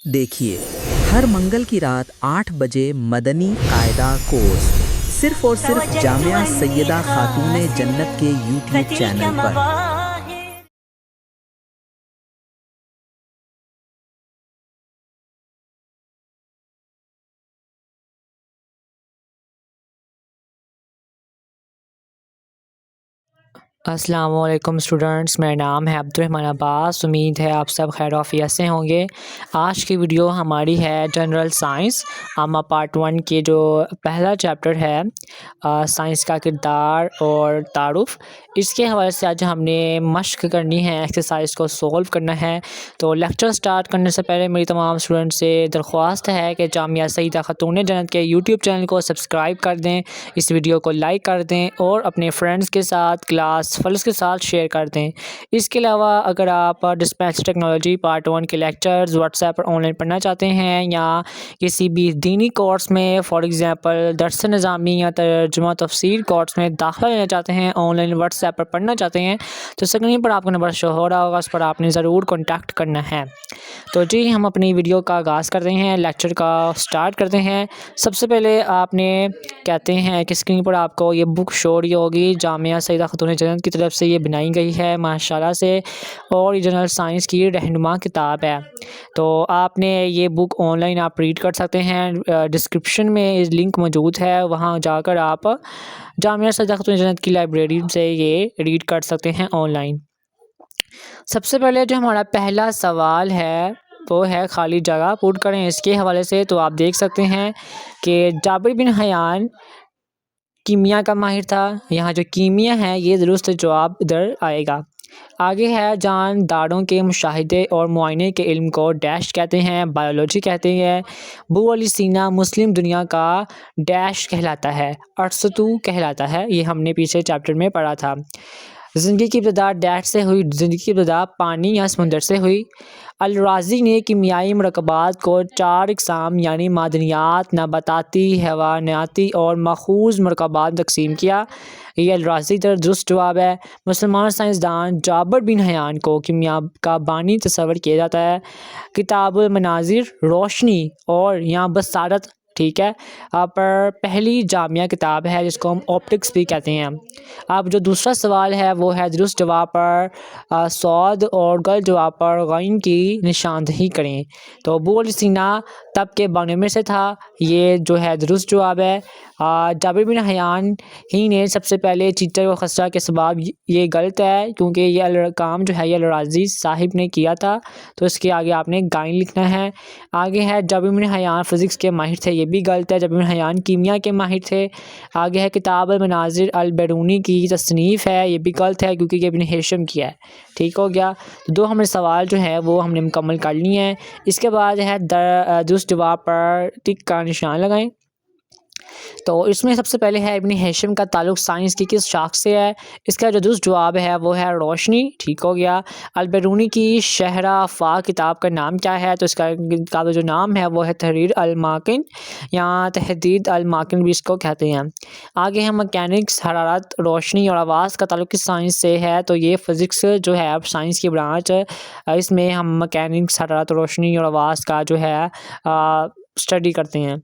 دیکھیے ہر منگل کی رات 8 بجے مدنی قاعدہ کورس صرف اور صرف جامعہ سیدہ خاتون جنت کے یوٹیوب چینل پر۔ السلام علیکم اسٹوڈنٹس، میرا نام ہے عبدالرحمن عباس۔ امید ہے آپ سب خیر و عافیت سے ہوں گے۔ آج کی ویڈیو ہماری ہے جنرل سائنس عامہ پارٹ 1 کے جو پہلا چیپٹر ہے سائنس کا کردار اور تعارف، اس کے حوالے سے آج ہم نے مشق کرنی ہے، ایکسرسائز کو سولو کرنا ہے۔ تو لیکچر سٹارٹ کرنے سے پہلے میری تمام اسٹوڈنٹ سے درخواست ہے کہ جامعہ سیدہ خاتون جنت کے یوٹیوب چینل کو سبسکرائب کر دیں، اس ویڈیو کو لائک کر دیں اور اپنے فرینڈز کے ساتھ کلاس فلس کے ساتھ شیئر کر دیں۔ اس کے علاوہ اگر آپ ڈسپینس ٹیکنالوجی پارٹ 1 کے lectures what's app per on line پڑھنا چاہتے ہیں یا کسی بھی دینی کورس میں فار ایگزامپل درس نظامی یا ترجمہ تفسیر کورس میں داخلہ لینا چاہتے ہیں، آن لائن واٹس ایپ پر پڑھنا چاہتے ہیں، تو اسکرین پر آپ کا نمبر شو ہو رہا ہوگا، اس پر آپ نے ضرور کانٹیکٹ کرنا ہے۔ تو جی ہم اپنی ویڈیو کا آغاز کرتے ہیں، لیکچر کا سٹارٹ کرتے ہیں۔ سب سے پہلے آپ نے کہتے ہیں کہ اسکرین پر آپ کو یہ بک شو ہو رہی ہوگی، جامعہ سیدہ خاتون جنت کی طرف سے یہ بنائی گئی ہے ماشاءاللہ سے، اور یہ جنرل سائنس کی رہنما کتاب ہے۔ تو آپ نے یہ بک آن لائن آپ ریڈ کر سکتے ہیں، ڈسکرپشن میں اس لنک موجود ہے، وہاں جا کر آپ جامعہ سیدہ خاتون جنت کی لائبریری سے یہ ریڈ کر سکتے ہیں آن لائن۔ سب سے پہلے جو ہمارا پہلا سوال ہے وہ ہے خالی جگہ پٹ کریں، اس کے حوالے سے تو آپ دیکھ سکتے ہیں کہ جابر بن حیان کیمیا کا ماہر تھا، یہاں جو کیمیا ہے یہ درست جواب ادھر آئے گا۔ آگے ہے جانداروں کے مشاہدے اور معائنے کے علم کو ڈیش کہتے ہیں، بائیولوجی کہتے ہیں۔ ابو علی سینا مسلم دنیا کا ڈیش کہلاتا ہے، ارسطو کہلاتا ہے، یہ ہم نے پیچھے چیپٹر میں پڑھا تھا۔ زندگی کی ابتدا ڈیش سے ہوئی، زندگی کی ابتدا پانی یا سمندر سے ہوئی۔ الرازی نے کیمیائی مرکبات کو 4 اقسام یعنی معدنیات، نباتاتی، حیواناتی اور ماخوذ مرکبات میں تقسیم کیا، یہ الرازی درست جواب ہے۔ مسلمان سائنسدان جابر بن حیان کو کیمیا کا بانی تصور کیا جاتا ہے۔ کتاب المناظر روشنی اور یہاں بصارت ٹھیک ہے پر پہلی جامعہ کتاب ہے جس کو ہم آپٹکس بھی کہتے ہیں۔ اب جو دوسرا سوال ہے وہ ہے درست جواب پر صاد اور غلط جواب پر غین کی نشاندہی کریں۔ تو ابو علی سینا تب کے بانیوں میں سے تھا، یہ جو ہے درست جواب ہے۔ جابر بن حیان ہی نے سب سے پہلے چیچر و خسرہ کے سباب، یہ غلط ہے کیونکہ یہ کام جو ہے یہ الرازی صاحب نے کیا تھا، تو اس کے آگے آپ نے غائن لکھنا ہے۔ آگے ہے جابر بن حیان فزکس کے ماہر تھے، یہ بھی غلط ہے، جابر بن حیان کیمیا کے ماہر تھے۔ آگے ہے کتاب المناظر البیرونی کی تصنیف ہے، یہ بھی غلط ہے کیونکہ یہ ابن ہیشم کیا ہے، ٹھیک ہو گیا۔ دو ہمارے سوال جو ہے وہ ہم نے مکمل کر لی ہیں۔ اس کے بعد ہے درست جواب پر ٹک کا نشان لگائیں۔ تو اس میں سب سے پہلے ہے ابن ہیشم کا تعلق سائنس کی کس شاخ سے ہے، اس کا جو درست جواب ہے وہ ہے روشنی، ٹھیک ہو گیا۔ البیرونی کی شہرہ فا کتاب کا نام کیا ہے، تو اس کا کتاب جو نام ہے وہ ہے تحریر الماکن یا تحدید الماکن بھی اس کو کہتے ہیں۔ آگے ہے مکینکس حرارت روشنی اور آواز کا تعلق کس سائنس سے ہے، تو یہ فزکس جو ہے سائنس کی برانچ، اس میں ہم مکینکس حرارت روشنی اور آواز کا جو ہے اسٹڈی کرتے ہیں۔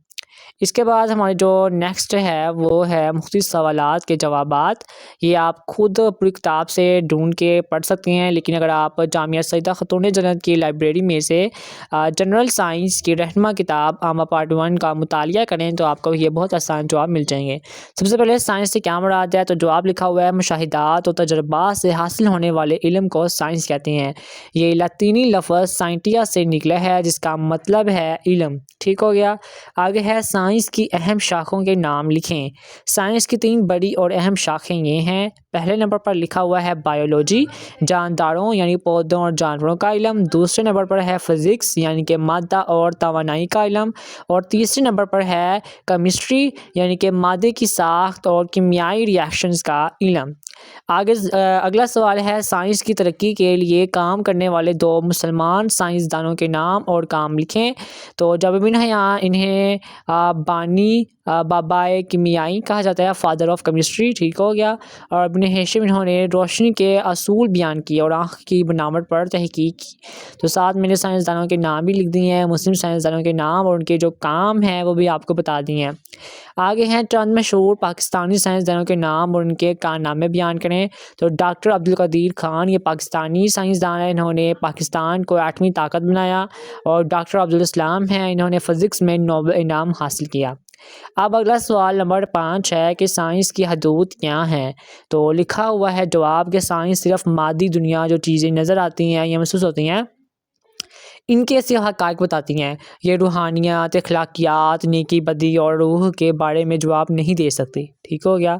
اس کے بعد ہمارے جو نیکسٹ ہے وہ ہے مختلف سوالات کے جوابات، یہ آپ خود پوری کتاب سے ڈھونڈ کے پڑھ سکتے ہیں، لیکن اگر آپ جامعہ سیدہ خاتون جنت کی لائبریری میں سے جنرل سائنس کی رہنما کتاب عامہ پارٹ 1 کا مطالعہ کریں تو آپ کو یہ بہت آسان جواب مل جائیں گے۔ سب سے پہلے سائنس سے کیا مراد ہے، تو جواب لکھا ہوا ہے مشاہدات اور تجربات سے حاصل ہونے والے علم کو سائنس کہتے ہیں۔ یہ لاطینی لفظ سائنٹیا سے نکلا ہے جس کا مطلب ہے علم، ٹھیک ہو گیا۔ آگے ہے سائنس کی اہم شاخوں کے نام لکھیں۔ سائنس کی 3 بڑی اور اہم شاخیں یہ ہیں، پہلے نمبر پر لکھا ہوا ہے بائیولوجی، جانداروں یعنی پودوں اور جانوروں کا علم، دوسرے نمبر پر ہے فزکس یعنی کہ مادہ اور توانائی کا علم، اور تیسرے نمبر پر ہے کیمسٹری یعنی کہ مادے کی ساخت اور کیمیائی ری ایکشنز کا علم۔ اگلا سوال ہے سائنس کی ترقی کے لیے کام کرنے والے 2 مسلمان سائنسدانوں کے نام اور کام لکھیں۔ تو جابر بن حیان انہیں بانی بابائے کیمیائی کہا جاتا ہے، فادر آف کیمسٹری، ٹھیک ہو گیا۔ اور ابن ہیشم انہوں نے روشنی کے اصول بیان کیے اور آنکھ کی بناوٹ پر تحقیق کی۔ تو ساتھ میں نے سائنسدانوں کے نام بھی لکھ دیے ہیں، مسلم سائنسدانوں کے نام اور ان کے جو کام ہیں وہ بھی آپ کو بتا دیے ہیں۔ آگے ہیں چند مشہور پاکستانی سائنسدانوں کے نام اور ان کے کارنامے بیان کریں۔ تو ڈاکٹر عبدالقدیر خان، یہ پاکستانی سائنسدان ہے، انہوں نے پاکستان کو ایٹمی طاقت بنایا۔ اور ڈاکٹر عبدالاسلام ہیں، انہوں نے فزکس میں نوبل انعام حاصل کیا۔ اب اگلا سوال نمبر 5 ہے کہ سائنس کی حدود کیا ہیں؟ تو لکھا ہوا ہے جواب کہ سائنس صرف مادی دنیا جو چیزیں نظر آتی ہیں یا محسوس ہوتی ہیں ان کے ایسے حقائق بتاتی ہیں۔ یہ روحانیت، اخلاقیات، نیکی بدی اور روح کے بارے میں جواب نہیں دے سکتی، ٹھیک ہو گیا۔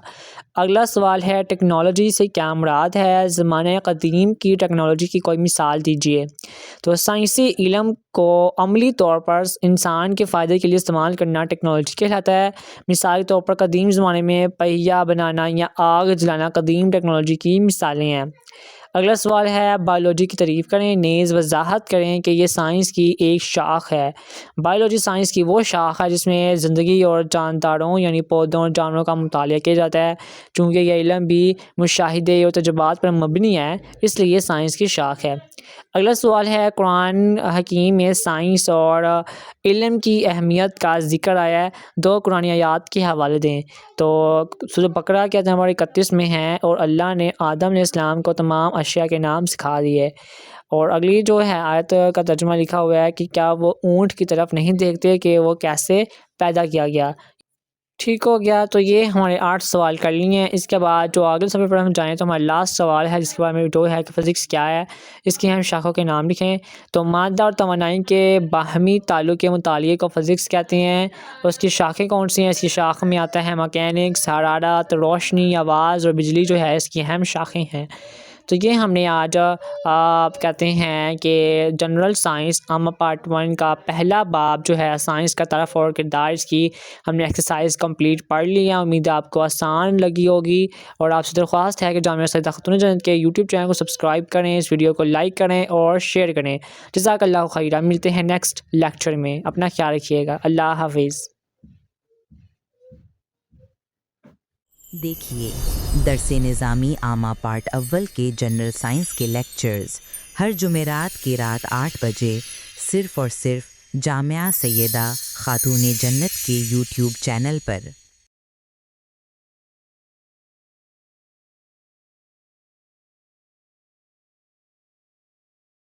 اگلا سوال ہے ٹیکنالوجی سے کیا مراد ہے؟ زمانہ قدیم کی ٹیکنالوجی کی کوئی مثال دیجیے۔ تو سائنسی علم کو عملی طور پر انسان کے فائدے کے لیے استعمال کرنا ٹیکنالوجی کہلاتا ہے۔ مثال کے طور پر قدیم زمانے میں پہیہ بنانا یا آگ جلانا قدیم ٹیکنالوجی کی مثالیں ہیں۔ اگلا سوال ہے بایولوجی کی تعریف کریں، نیز وضاحت کریں کہ یہ سائنس کی ایک شاخ ہے۔ بایولوجی سائنس کی وہ شاخ ہے جس میں زندگی اور جانداروں یعنی پودوں اور جانوروں کا مطالعہ کیا جاتا ہے۔ چونکہ یہ علم بھی مشاہدے اور تجربات پر مبنی ہے اس لیے یہ سائنس کی شاخ ہے۔ اگلا سوال ہے قرآن حکیم میں سائنس اور علم کی اہمیت کا ذکر آیا ہے، 2 قرآن آیات کے حوالے دیں۔ تو سورہ بقرہ کے آیت نمبر 31 میں ہے اور اللہ نے آدم علیہ السلام کو تمام اشیاء کے نام سکھا دیے۔ اور اگلی جو ہے آیت کا ترجمہ لکھا ہوا ہے کہ کیا وہ اونٹ کی طرف نہیں دیکھتے کہ وہ کیسے پیدا کیا گیا، ٹھیک ہو گیا۔ تو یہ ہمارے 8 سوال کر لیے ہیں۔ اس کے بعد جو اگلے صفحے پر ہم جائیں تو ہمارا لاسٹ سوال ہے جس کے بارے میں جو ہے کہ فزکس کیا ہے، اس کی ہم شاخوں کے نام لکھیں۔ تو مادہ اور توانائی کے باہمی تعلق کے مطالعے کو فزکس کہتے ہیں۔ اس کی شاخیں کون سی ہیں؟ اس کی شاخ میں آتا ہے مکینکس، حرارت، روشنی، آواز اور بجلی جو ہے اس کی اہم شاخیں ہیں۔ تو یہ ہم نے آج کہتے ہیں کہ جنرل سائنس عامہ پارٹ 1 کا پہلا باب جو ہے سائنس کا تعارف اور کردار، اس کی ہم نے ایکسرسائز کمپلیٹ پڑھ لی ہے۔ امید ہے آپ کو آسان لگی ہوگی اور آپ سے درخواست ہے کہ جامعہ سیدہ خاتون جنت کے یوٹیوب چینل کو سبسکرائب کریں، اس ویڈیو کو لائک کریں اور شیئر کریں۔ جزاک اللہ خیرہ۔ ملتے ہیں نیکسٹ لیکچر میں، اپنا خیال رکھیے گا، اللہ حافظ۔ دیکھیے درس نظامی عامہ پارٹ اول کے جنرل سائنس کے لیکچرز ہر جمعرات کی رات 8 بجے صرف اور صرف جامعہ سیدہ خاتون جنت کے یوٹیوب چینل پر۔